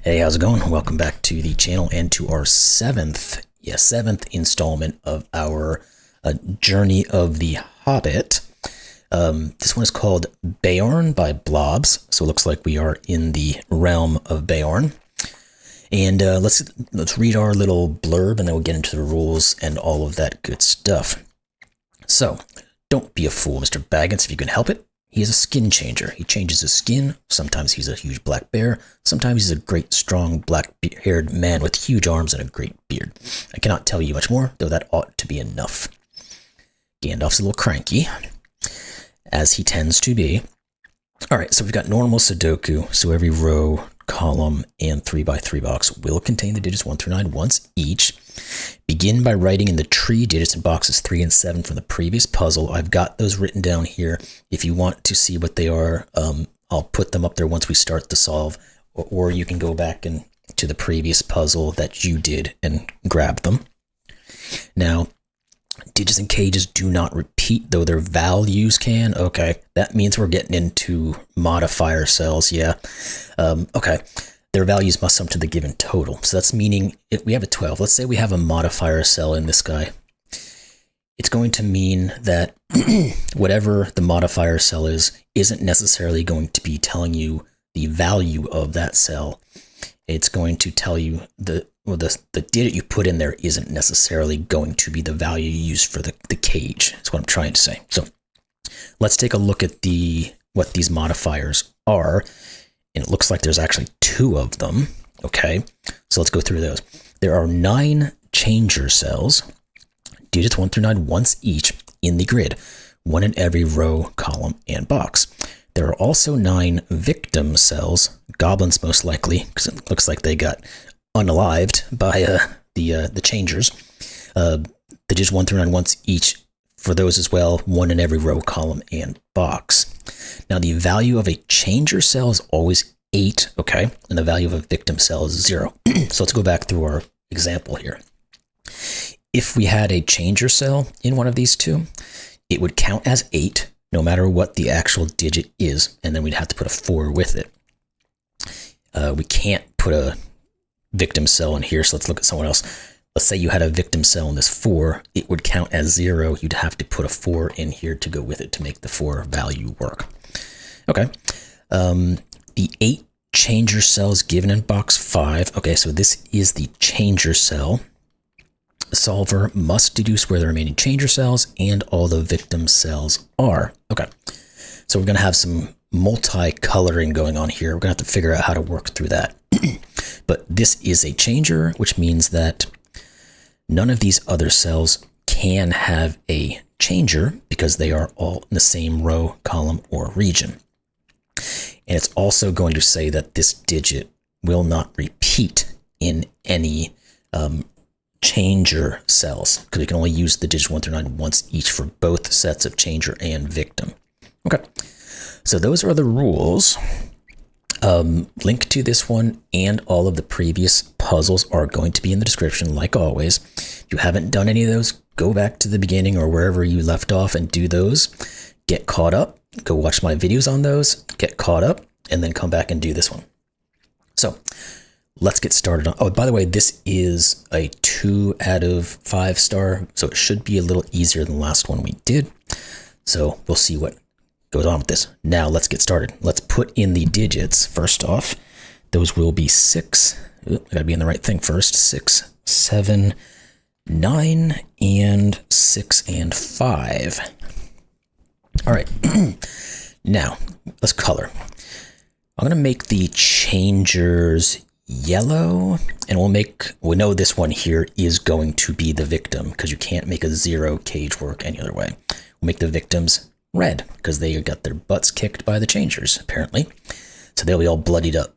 Hey, how's it going? Welcome back to the channel and to our seventh installment of our Journey of the Hobbit. This one is called Beorn by Blobz, so it looks like we are in the realm of Beorn. And let's read our little blurb, and then we'll get into the rules and all of that good stuff. So, don't be a fool, Mr. Baggins, if you can help it. He is a skin changer. He changes his skin. Sometimes he's a huge black bear. Sometimes he's a great, strong, black-haired man with huge arms and a great beard. I cannot tell you much more, though that ought to be enough. Gandalf's a little cranky, as he tends to be. All right, so we've got normal Sudoku. So every row, column, and 3x3 box will contain the digits 1 through 9 once each. Begin by writing in the tree digits in boxes 3 and 7 from the previous puzzle. I've got those written down here. If you want to see what they are, I'll put them up there once we start the solve, or you can go back to the previous puzzle that you did and grab them. Now, digits and cages do not repeat, though their values can. Okay, that means we're getting into modifier cells, yeah. Okay. Their values must sum to the given total. So that's meaning if we have a 12, let's say we have a modifier cell in this guy. It's going to mean that whatever the modifier cell is, isn't necessarily going to be telling you the value of that cell. It's going to tell you the digit you put in there isn't necessarily going to be the value you use for the cage. That's what I'm trying to say. So let's take a look at what these modifiers are. And it looks like there's actually 2 of them. Okay, so let's go through those. There are 9 changer cells, digits 1 through 9 once each in the grid, 1 in every row, column, and box. There are also 9 victim cells, goblins most likely, because it looks like they got unalived by the changers. Digits 1 through 9 once each for those as well, 1 in every row, column, and box. Now, the value of a changer cell is always 8, okay? And the value of a victim cell is 0. So let's go back through our example here. If we had a changer cell in one of these 2, it would count as 8, no matter what the actual digit is, and then we'd have to put a 4 with it. We can't put a victim cell in here, so let's look at someone else. Let's say you had a victim cell in this 4, it would count as 0. You'd have to put a 4 in here to go with it to make the 4 value work. Okay. The 8 changer cells given in box 5. Okay, so this is the changer cell. The solver must deduce where the remaining changer cells and all the victim cells are. Okay, so we're going to have some multi-coloring going on here. We're going to have to figure out how to work through that. But this is a changer, which means that none of these other cells can have a changer because they are all in the same row, column, or region. And it's also going to say that this digit will not repeat in any changer cells, because we can only use the digits 1 through 9 once each for both sets of changer and victim. Okay, so those are the rules. Link to this one and all of the previous puzzles are going to be in the description, like always. If you haven't done any of those, go back to the beginning or wherever you left off and do those. Get caught up. Go watch my videos on those. Get caught up, and then come back and do this one. So let's get started. Oh, by the way, this is a 2 out of 5 star, so it should be a little easier than the last one we did. So we'll see what goes on with this. Now let's get started. Let's put in the digits first off. Those will be 6. I gotta be in the right thing first. 6, 7, 9, and 6 and 5. All right. Now let's color. I'm gonna make the changers yellow, and we know this one here is going to be the victim because you can't make a 0 cage work any other way. We'll make the victims red because they got their butts kicked by the changers, apparently. So they'll be all bloodied up.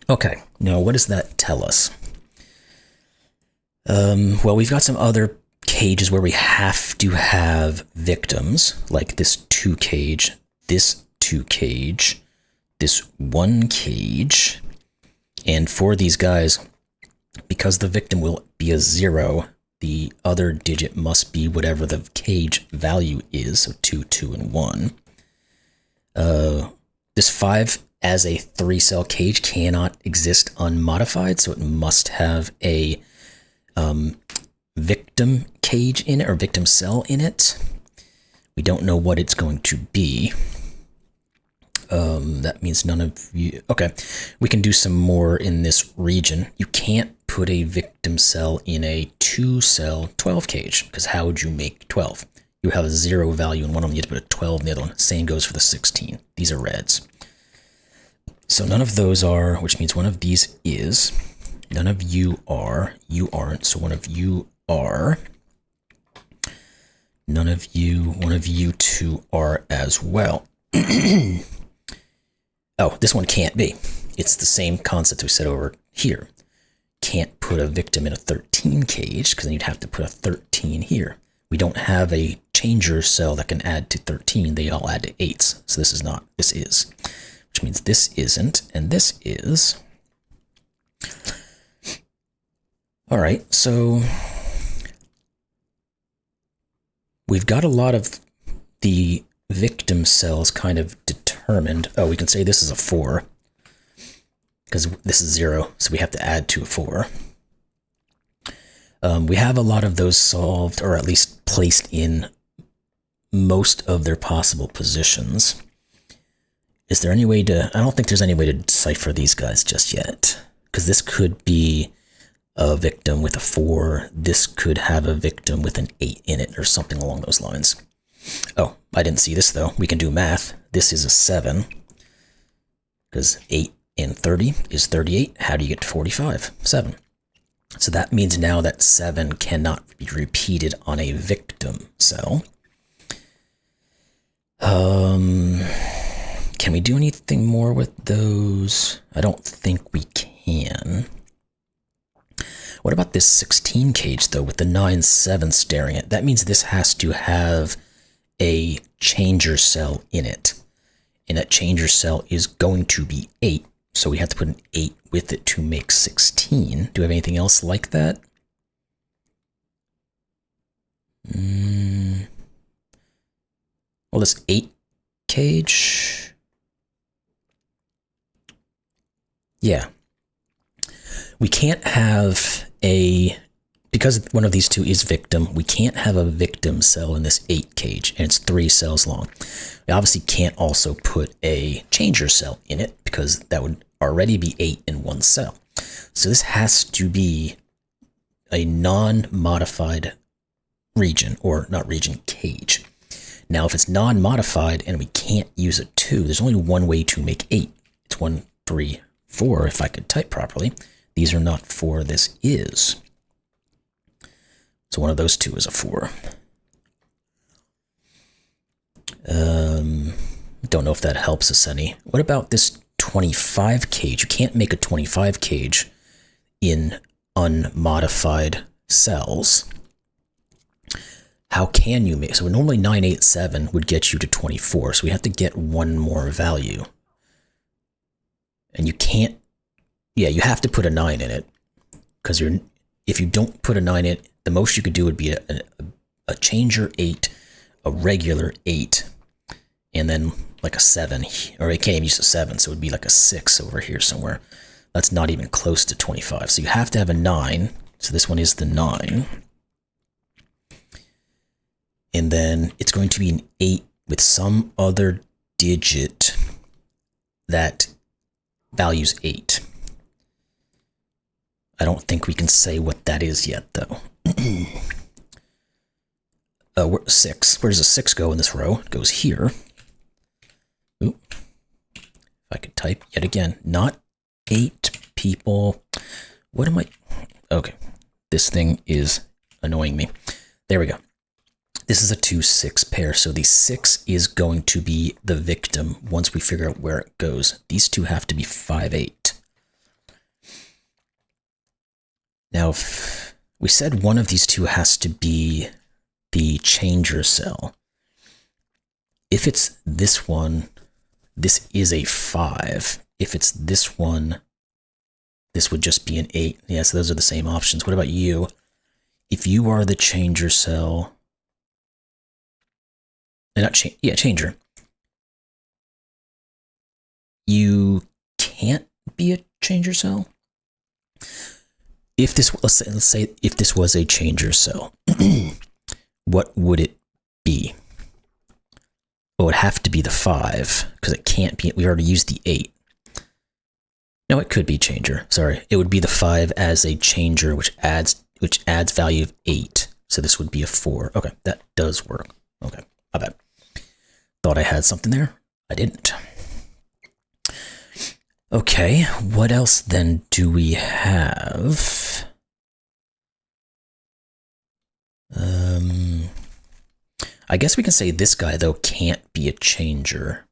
Okay, now what does that tell us? Well, we've got some other cages where we have to have victims, like this 2 cage, this 2 cage, this 1 cage. And for these guys, because the victim will be a 0, the other digit must be whatever the cage value is, so 2, 2, and 1. This 5 as a 3-cell cage cannot exist unmodified, so it must have a victim cage in it, or victim cell in it. We don't know what it's going to be. That means none of you... Okay, we can do some more in this region. You can't put a victim cell in a 2-cell 12 cage, because how would you make 12? You have a 0 value in one of them, you have to put a 12 in the other one. Same goes for the 16. These are reds. So none of those are, which means one of these is. None of you are. You aren't, so one of you are. None of you, one of you two are as well. Oh, this one can't be. It's the same concept we said over here. Can't put a victim in a 13 cage, because then you'd have to put a 13 here. We don't have a changer cell that can add to 13. They all add to 8s. So this is not, this is. Which means this isn't, and this is. All right, so we've got a lot of the victim cells kind of determined. Oh, we can say this is a 4, because this is 0, so we have to add to a 4. We have a lot of those solved, or at least placed in most of their possible positions. Is there any way to... I don't think there's any way to decipher these guys just yet, because this could be a victim with a 4. This could have a victim with an 8 in it, or something along those lines. Oh, I didn't see this, though. We can do math. This is a 7, because 8 and 30 is 38. How do you get to 45? 7. So that means now that 7 cannot be repeated on a victim cell. Can we do anything more with those? I don't think we can. What about this 16 cage, though, with the 9-7 staring at? That means this has to have a changer cell in it. And that changer cell is going to be 8. So we have to put an 8 with it to make 16. Do we have anything else like that? Well, this 8 cage... Yeah. We can't have a... Because one of these two is victim, we can't have a victim cell in this 8 cage, and it's 3 cells long. We obviously can't also put a changer cell in it, because that would already be 8 in one cell. So this has to be a non-modified region, or not region, cage. Now, if it's non-modified and we can't use a 2, there's only one way to make 8. It's 1, 3, 4, if I could type properly. These are not 4, this is. So one of those two is a 4. Don't know if that helps us any. What about this 25 cage? You can't make a 25 cage in unmodified cells. How can you make... So normally 9, 8, 7 would get you to 24, so we have to get one more value. And you can't... Yeah, you have to put a 9 in it, because if you don't put a 9 in it, the most you could do would be a changer 8, a regular 8, and then like a 7, or I can't even use a 7, so it would be like a 6 over here somewhere. That's not even close to 25. So you have to have a 9, so this one is the 9. And then it's going to be an 8 with some other digit that values 8. I don't think we can say what that is yet, though. 6. Where does a 6 go in this row? It goes here. Ooh. If I could type yet again. Not 8 people. What am I... Okay. This thing is annoying me. There we go. This is a 2-6 pair, so the 6 is going to be the victim once we figure out where it goes. These two have to be 5-8. Now, if we said one of these two has to be the changer cell. If it's this one, this is a 5. If it's this one, this would just be an 8. Yeah, so those are the same options. What about you? If you are the changer cell... Not changer. you can't be a changer cell. If this, let's say if this was a changer cell, what would it be? Well, it would have to be the 5, because it can't be, we already used the 8. No, it could be changer, sorry. It would be the 5 as a changer, which adds value of 8. So this would be a 4. Okay, that does work. Okay, my bad. Thought I had something there. I didn't. Okay, what else then do we have? I guess we can say this guy, though, can't be a changer.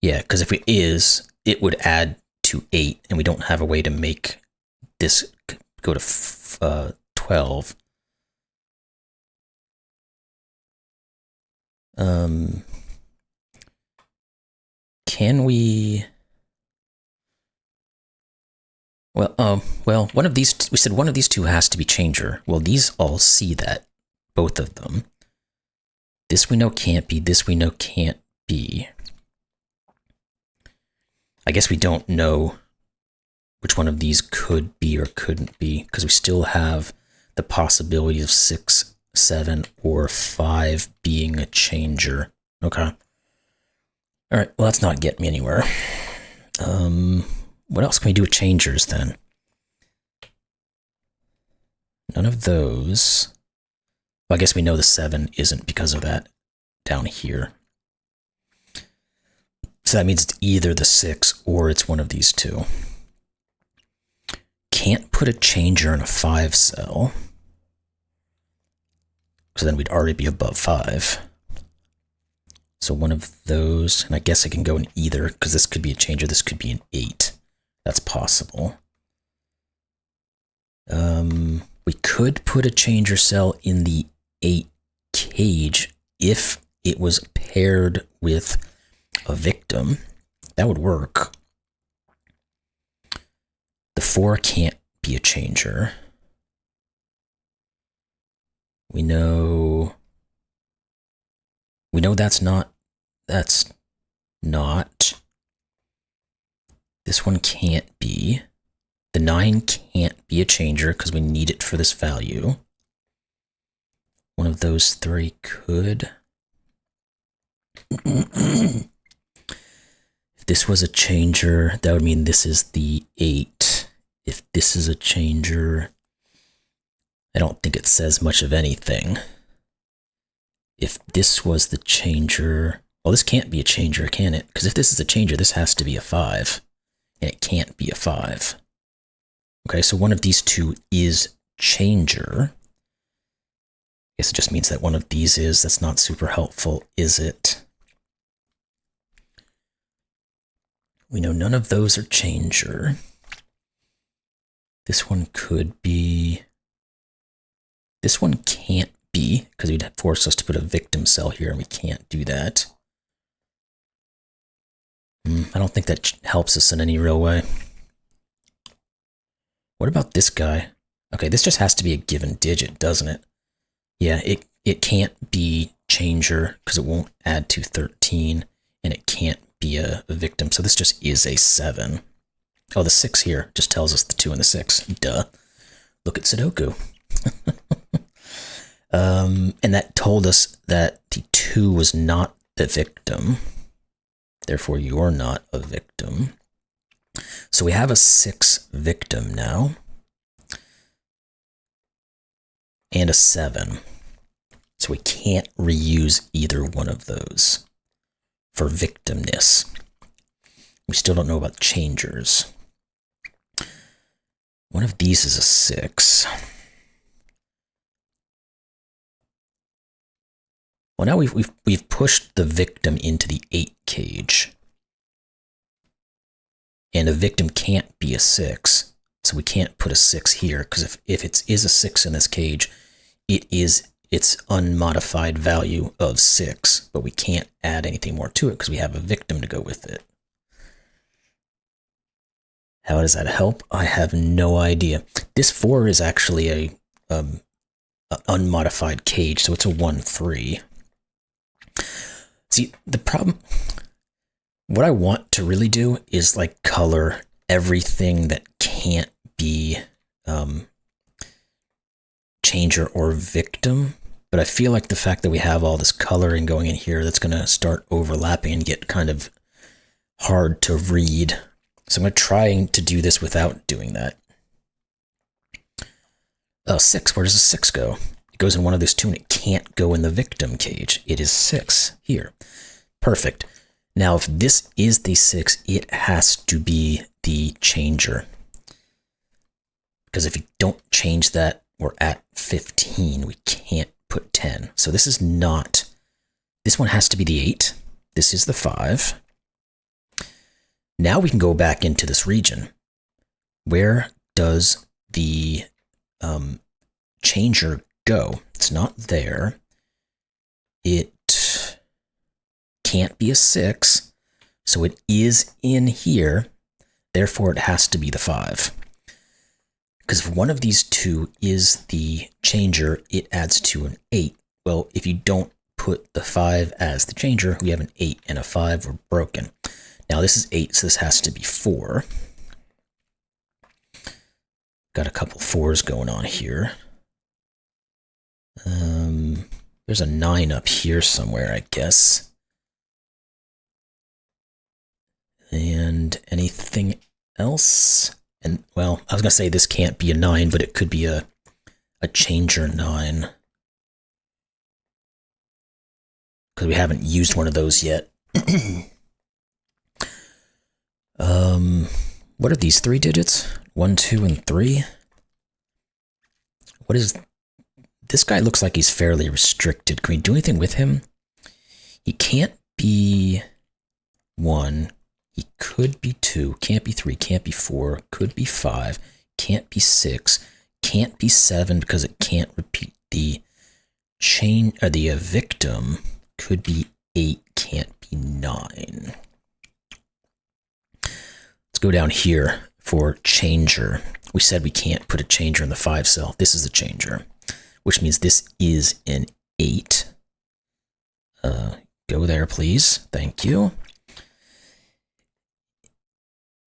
Yeah, because if it is, it would add to 8, and we don't have a way to make this go to 12. Can we... Well, one of these, we said one of these two has to be changer. Well, these all see that, both of them. This we know can't be, this we know can't be. I guess we don't know which one of these could be or couldn't be, because we still have the possibility of 6, 7, or 5 being a changer. Okay. All right, well, that's not getting me anywhere. What else can we do with changers then? None of those. Well, I guess we know the 7 isn't because of that down here. So that means it's either the 6 or it's one of these two. Can't put a changer in a 5 cell. So then we'd already be above 5. So one of those, and I guess I can go in either, because this could be a changer, this could be an 8. That's possible. We could put a changer cell in the 8 cage if it was paired with a victim. That would work. The 4 can't be a changer. We know that's not. This one can't be. The 9 can't be a changer because we need it for this value. One of those 3 could. If this was a changer, that would mean this is the 8. If this is a changer, I don't think it says much of anything. If this was the changer, well, this can't be a changer, can it? Because if this is a changer, this has to be a 5, and it can't be a 5. Okay, so one of these two is changer. I guess it just means that one of these is. That's not super helpful, is it? We know none of those are changer. This one could be. This one can't be, because he'd force us to put a victim cell here, and we can't do that. I don't think that helps us in any real way. What about this guy? Okay, this just has to be a given digit, doesn't it? Yeah, it can't be changer, because it won't add to 13, and it can't be a victim, so this just is a 7. Oh, the 6 here just tells us the 2 and the 6. Duh. Look at Sudoku. And that told us that the 2 was not the victim. Therefore, you are not a victim. So we have a 6 victim now. And a 7. So we can't reuse either one of those for victimness. We still don't know about changers. One of these is a 6. Well, now we've pushed the victim into the 8 cage. And a victim can't be a 6, so we can't put a 6 here, because if it is a 6 in this cage, it is its unmodified value of 6, but we can't add anything more to it because we have a victim to go with it. How does that help? I have no idea. This 4 is actually a unmodified cage, so it's a 1-3. See, the problem what I want to really do is like color everything that can't be changer or victim. But I feel like the fact that we have all this coloring going in here, that's going to start overlapping and get kind of hard to read. So I'm going to try to do this without doing that. Oh, 6. Where does the 6 go? It goes in one of those two, and it can't go in the victim cage. It is 6 here. Perfect. Now, if this is the 6, it has to be the changer. Because if you don't change that, we're at 15. We can't put 10. So this is not, this one has to be the 8. This is the 5. Now we can go back into this region. Where does the changer go? It's not there. It can't be a 6, so it is in here. Therefore, it has to be the 5. Because if one of these two is the changer, it adds to an 8. Well, if you don't put the 5 as the changer, we have an 8 and a 5. We're broken. Now, this is 8, so this has to be 4. Got a couple 4s going on here. There's a 9 up here somewhere, I guess. And anything else? And, well, I was going to say this can't be a 9, but it could be a changer 9. Because we haven't used one of those yet. What are these 3 digits? 1, 2, and 3? What is... This guy looks like he's fairly restricted. Can we do anything with him? He can't be 1. He could be 2. Can't be 3. Can't be 4. Could be 5. Can't be 6. Can't be 7 because it can't repeat the chain, or the victim. Could be 8. Can't be 9. Let's go down here for changer. We said we can't put a changer in the 5 cell. This is the changer, which means this is an 8. Go there, please. Thank you.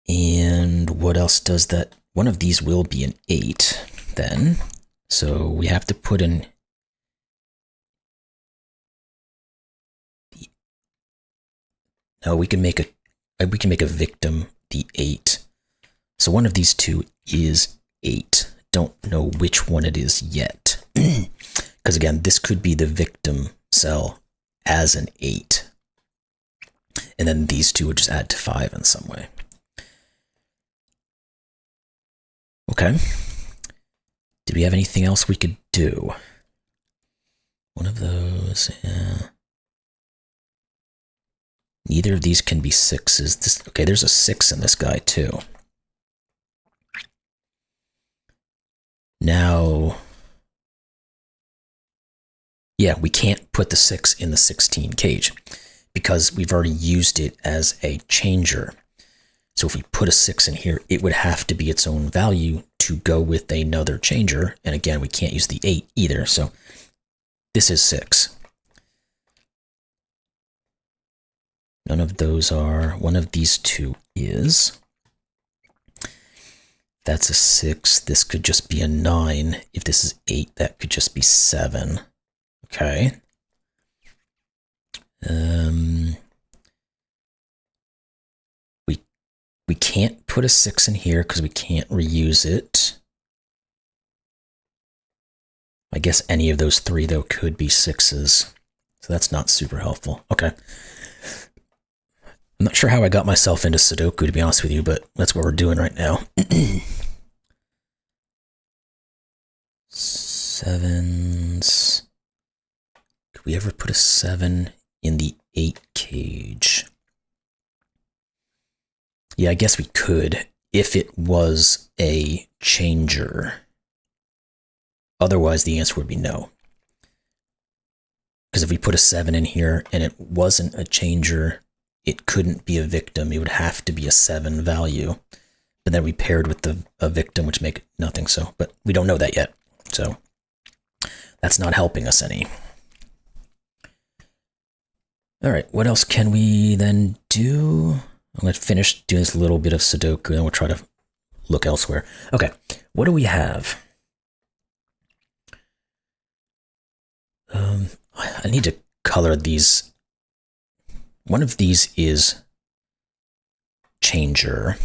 And what else does that? One of these will be an 8 then. So we have to put in... No, we can make a victim the 8. So one of these two is 8. Don't know which one it is yet. Because again, this could be the victim cell as an 8. And then these two would just add to 5 in some way. Okay. Did we have anything else we could do? One of those, yeah. Neither of these can be 6s. This, okay, there's a 6 in this guy too. Now, yeah, we can't put the 6 in the 16 cage because we've already used it as a changer. So if we put a 6 in here, it would have to be its own value to go with another changer. And again, we can't use the 8 either. So this is 6. None of those are. One of these two is. That's a 6. This could just be a 9. If this is 8, that could just be 7. Okay. We can't put a 6 in here because we can't reuse it. I guess any of those 3, though, could be 6s. So that's not super helpful. Okay. I'm not sure how I got myself into Sudoku, to be honest with you, but that's what we're doing right now. 7s. Could we ever put a 7 in the 8 cage? Yeah, I guess we could if it was a changer. Otherwise, the answer would be no. Because if we put a 7 in here and it wasn't a changer, it couldn't be a victim. It would have to be a 7 value. But then we paired with a victim, which make it nothing. So, but we don't know that yet. So that's not helping us any. All right, what else can we then do? I'm going to finish doing this little bit of Sudoku, and we'll try to look elsewhere. Okay, what do we have? I need to color these. One of these is changer.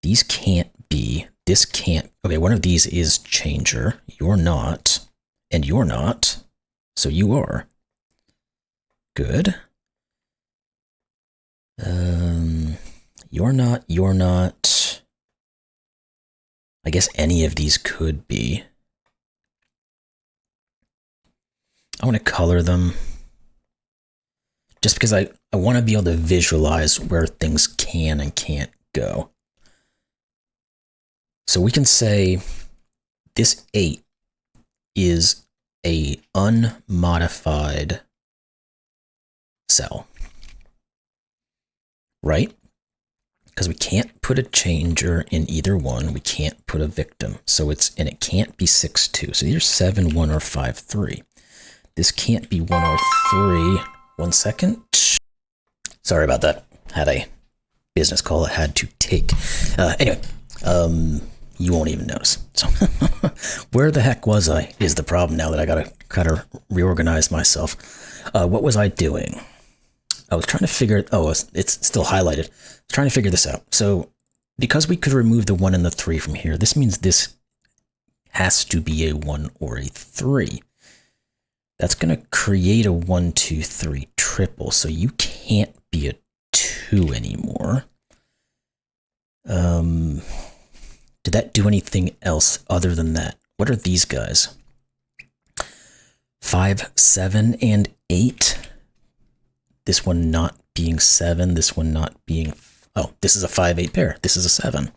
These can't be. This can't. Okay, one of these is changer. You're not. And you're not. So you are. Good. You're not. You're not. I guess any of these could be. I want to color them. Just because I want to be able to visualize where things can and can't go. So we can say this 8 is a unmodified cell, right? Because we can't put a changer in either one. We can't put a victim. So and it can't be 6, 2. So either 7, 1 or 5, 3. This can't be 1 or 3. 1 second. Sorry about that. Had a business call I had to take. Anyway, you won't even notice. So where the heck was I is the problem now that I gotta kind of reorganize myself. What was I doing? I was trying to figure, it's still highlighted. I was trying to figure this out. So because we could remove the 1 and the 3 from here, this means this has to be a 1 or a 3. That's going to create a 1, 2, 3 triple. So you can't be a 2 anymore. Did that do anything else other than that? What are these guys? 5, 7, and 8. This one not being 7. This one not being... Oh, this is a 5, 8 pair. This is a 7.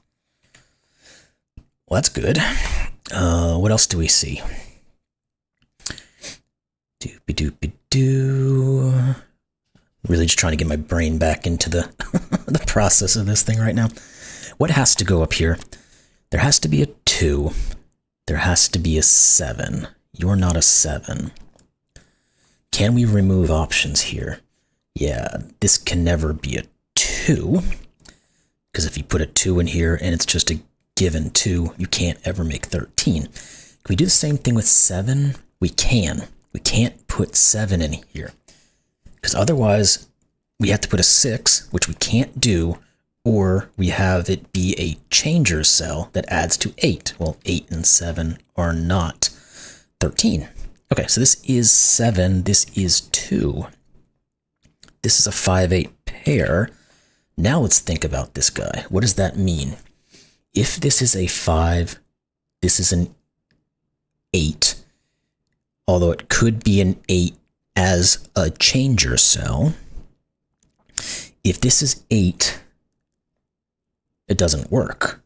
Well, that's good. What else do we see? Doopy-doopy-doo. Really just trying to get my brain back into the, the process of this thing right now. What has to go up here? There has to be a 2. There has to be a 7. You're not a 7. Can we remove options here? Yeah, this can never be a 2. Because if you put a 2 in here and it's just a given 2, you can't ever make 13. Can we do the same thing with 7? We can. We can't put 7 in here. Because otherwise, we have to put a 6, which we can't do, or we have it be a changer cell that adds to 8. Well, 8 and 7 are not 13. Okay, so this is 7. This is 2. This is a 5, 8 pair. Now let's think about this guy. What does that mean? If this is a 5, this is an 8, although it could be an 8 as a changer cell. If this is 8, it doesn't work.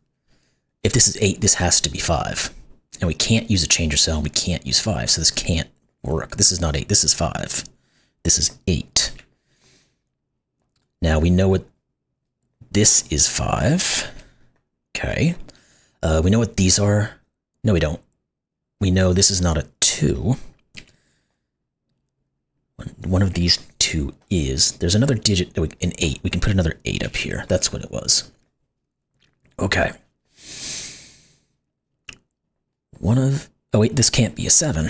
If this is 8, this has to be 5. And we can't use a changer cell, and we can't use 5, so this can't work. This is not 8, this is 5. This is 8. Now we know what this is 5. Okay. We know what these are. No, we don't. We know this is not a 2. One of these 2 is. There's another digit, an 8. We can put another 8 up here. That's what it was. Okay. Oh wait, this can't be a 7.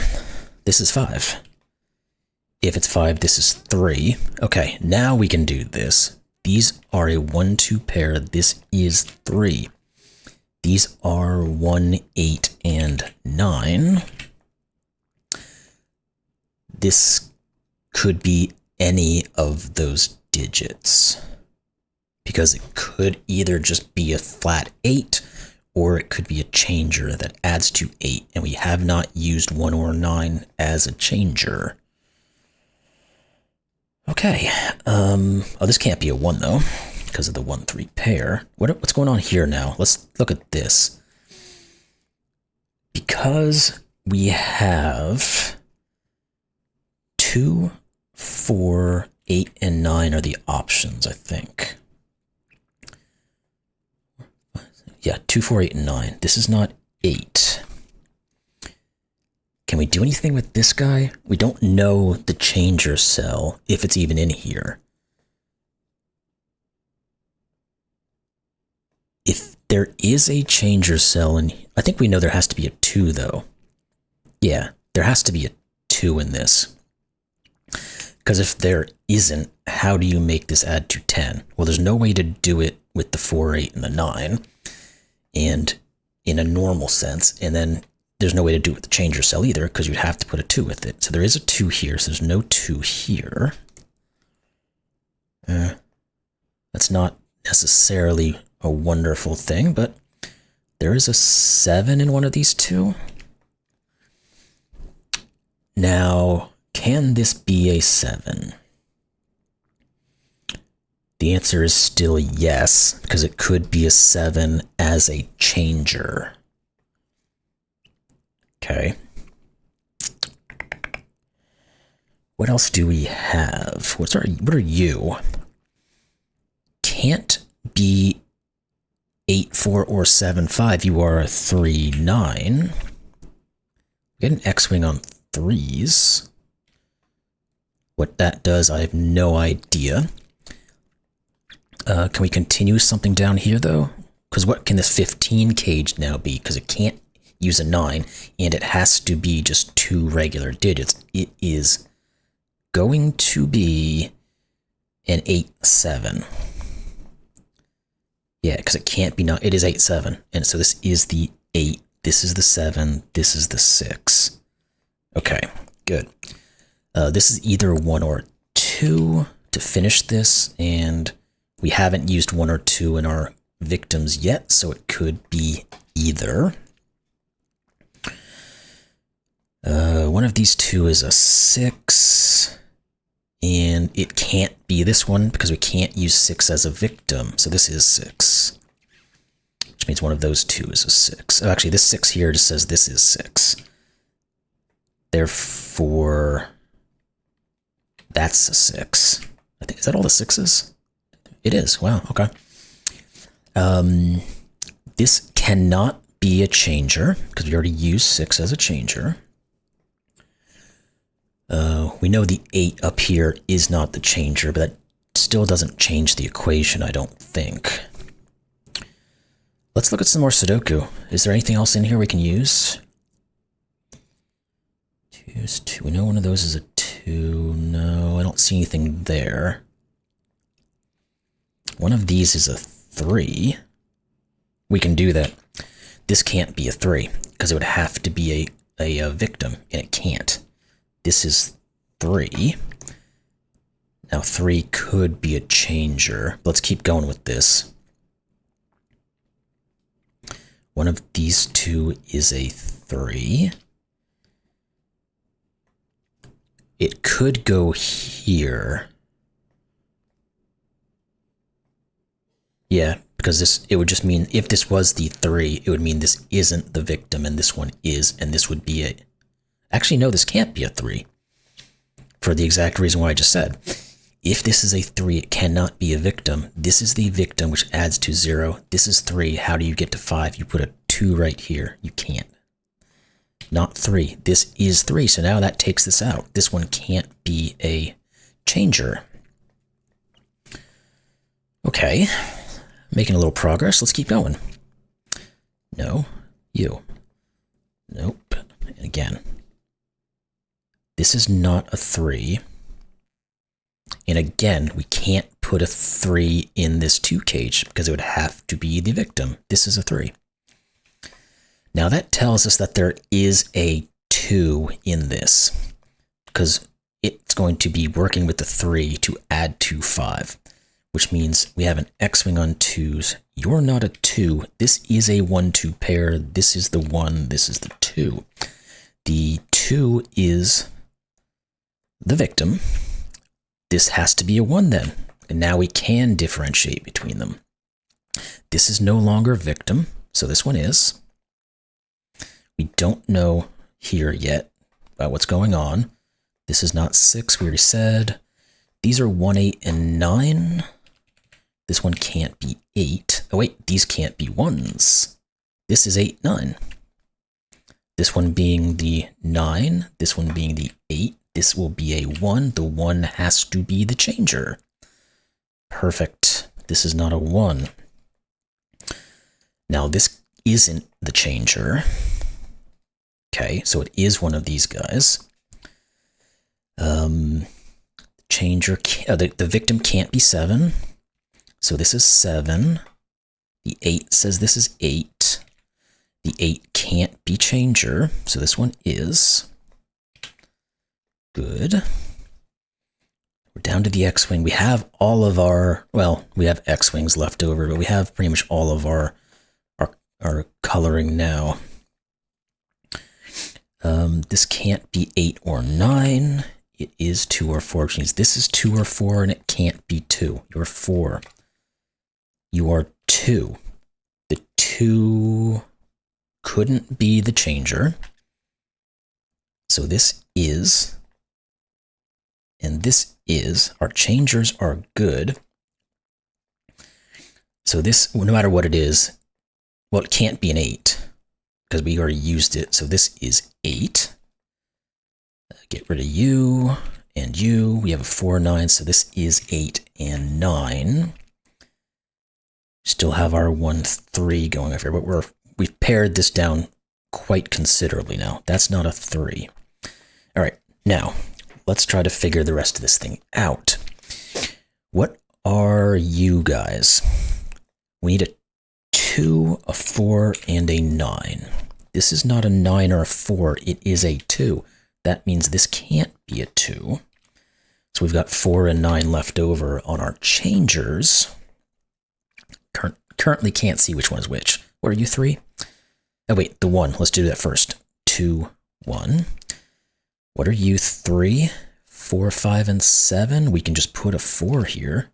This is 5. If it's 5, this is 3. Okay, now we can do this. These are a 1, 2 pair. This is 3. These are 1, 8, and 9. This could be any of those digits, because it could either just be a flat 8, or it could be a changer that adds to 8, and we have not used 1 or 9 as a changer. Okay, oh, this can't be a 1 though, because of the 1, 3 pair. What's going on here now? Let's look at this. Because we have 2, 4, 8, and 9 are the options, I think. Yeah, 2, 4, 8, and 9. This is not 8. Can we do anything with this guy? We don't know the changer cell, if it's even in here. If there is a changer cell, and I think we know there has to be a 2 though. Yeah, there has to be a 2 in this. Because if there isn't, how do you make this add to 10? Well, there's no way to do it with the 4, 8, and the 9, and in a normal sense, and then there's no way to do it with the changer cell either, because you'd have to put a 2 with it. So there is a 2 here, so there's no 2 here. That's not necessarily a wonderful thing, but there is a 7 in one of these two. Now, can this be a 7? The answer is still yes, because it could be a 7 as a changer. Okay. What else do we have? What are you? Can't be 8, 4, or 7, 5. You are a 3, 9. Get an X-wing on 3s. What that does, I have no idea. Can we continue something down here, though? Because what can this 15 cage now be? Because it can't use a 9, and it has to be just 2 regular digits. It is going to be an 8, 7. Yeah, because it can't be not. It is 8, 7. And so this is the 8. This is the 7. This is the 6. Okay, good. This is either 1 or 2 to finish this, and we haven't used 1 or 2 in our victims yet, so it could be either. One of these two is a 6, and it can't be this one because we can't use 6 as a victim, so this is 6. Which means one of those two is a 6. Oh, actually, this 6 here just says this is 6. Therefore, that's a 6. I think, is that all the 6s? It is. Wow, okay. This cannot be a changer because we already used 6 as a changer. We know the 8 up here is not the changer, but that still doesn't change the equation, I don't think. Let's look at some more Sudoku. Is there anything else in here we can use? 2 is 2. We know one of those is a 2. No, I don't see anything there. One of these is a 3. We can do that. This can't be a 3 because it would have to be a victim, and it can't. This is 3. Now 3 could be a changer. Let's keep going with this. One of these two is a 3. It could go here. Yeah, because it would just mean if this was the 3, it would mean this isn't the victim and this one is, and this would be a... Actually, no, this can't be a 3. For the exact reason why I just said. If this is a 3, it cannot be a victim. This is the victim, which adds to 0. This is 3. How do you get to 5? You put a 2 right here. You can't. Not 3. This is 3, so now that takes this out. This one can't be a changer. Okay. Making a little progress. Let's keep going. No. You. Nope. And again. This is not a 3. And again, we can't put a 3 in this 2 cage because it would have to be the victim. This is a 3. Now that tells us that there is a 2 in this because it's going to be working with the 3 to add to 5, which means we have an X-wing on 2s. You're not a 2. This is a 1-2 pair. This is the 1. This is the 2. The 2 is the victim. This has to be a 1 then. And now we can differentiate between them. This is no longer victim, so this one is. We don't know here yet about what's going on. This is not 6, we already said. These are 1, 8, and 9. This one can't be 8. Oh wait, these can't be 1s. This is 8, 9. This one being the 9, this one being the 8. This will be a 1. The 1 has to be the changer. Perfect. This is not a 1. Now this isn't the changer. Okay, so it is one of these guys. Changer, the victim can't be 7. So this is 7. The 8 says this is 8. The 8 can't be changer, so this one is. Good. We're down to the X-Wing. We have all of our, well, we have X-Wings left over, but we have pretty much all of our coloring now. This can't be 8 or 9. It is 2 or 4, which means this is 2 or 4, and it can't be 2. You're 4. You are 2. The 2 couldn't be the changer. So this is, and this is, our changers are good. So this, no matter what it is, well, it can't be an 8 because we already used it. So this is 8. Get rid of you and you. We have a 4, 9, so this is 8 and 9. Still have our 1, 3 going over here, but we've pared this down quite considerably now. That's not a 3. All right, now let's try to figure the rest of this thing out. What are you guys? We need a 2, a 4, and a 9. This is not a 9 or a 4. It is a 2. That means this can't be a 2. So we've got 4 and 9 left over on our changers. Currently can't see which one is which. What are you, 3? Oh, wait, the 1. Let's do that first. 2, 1. What are you, 3? 4, 5, and 7. We can just put a 4 here.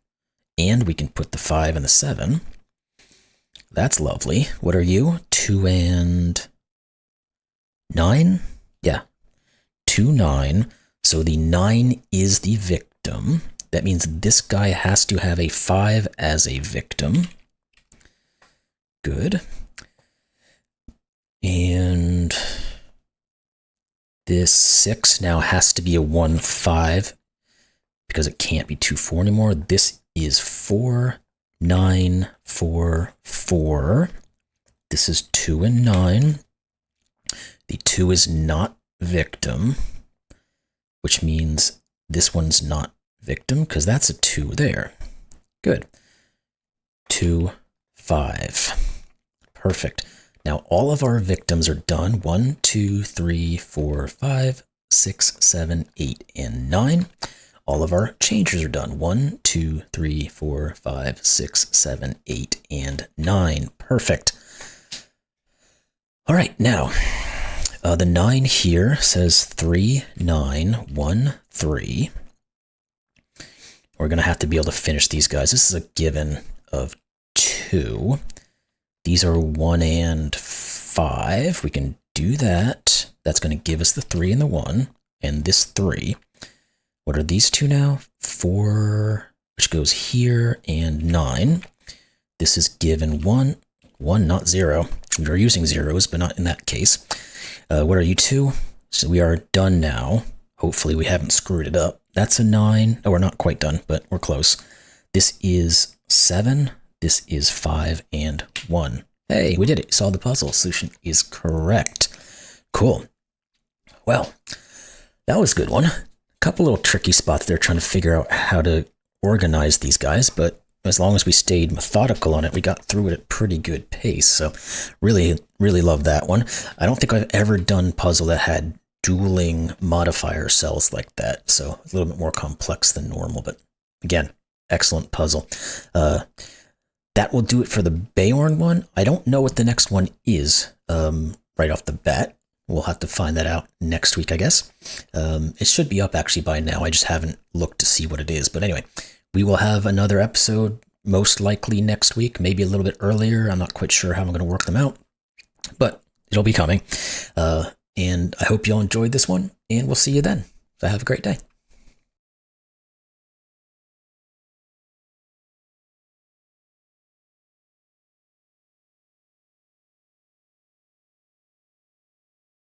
And we can put the 5 and the 7. That's lovely. What are you? 2 and 9? Yeah. 2, 9. So the 9 is the victim. That means this guy has to have a 5 as a victim. Good. And this 6 now has to be a 1, 5 because it can't be 2, 4 anymore. This is 4, 9, 4, 4. This is 2 and 9. The 2 is not victim, which means this one's not victim because that's a 2 there. Good. 2, 5. Perfect. Now all of our victims are done. 1, 2, 3, 4, 5, 6, 7, 8, and 9. All of our changers are done. 1, 2, 3, 4, 5, 6, 7, 8, and 9. Perfect. All right, now the 9 here says 3, 9, 1, 3. We're going to have to be able to finish these guys. This is a given of 2. These are 1 and 5. We can do that. That's going to give us the 3 and the 1, and this 3. What are these two now? 4, which goes here, and 9. This is given 1. 1, not 0. We are using zeros, but not in that case. What are you 2? So we are done now. Hopefully we haven't screwed it up. That's a 9. Oh, we're not quite done, but we're close. This is 7. This is 5 and 1. Hey, we did it. Solved the puzzle. Solution is correct. Cool. Well, that was a good one. A couple little tricky spots there trying to figure out how to organize these guys, but as long as we stayed methodical on it, we got through it at pretty good pace. So really, really love that one. I don't think I've ever done puzzle that had dueling modifier cells like that. So a little bit more complex than normal, but again, excellent puzzle. That will do it for the Beorn one. I don't know what the next one is right off the bat. We'll have to find that out next week, I guess. It should be up actually by now. I just haven't looked to see what it is. But anyway, we will have another episode most likely next week, maybe a little bit earlier. I'm not quite sure how I'm going to work them out, but it'll be coming. And I hope you all enjoyed this one, and we'll see you then. So have a great day.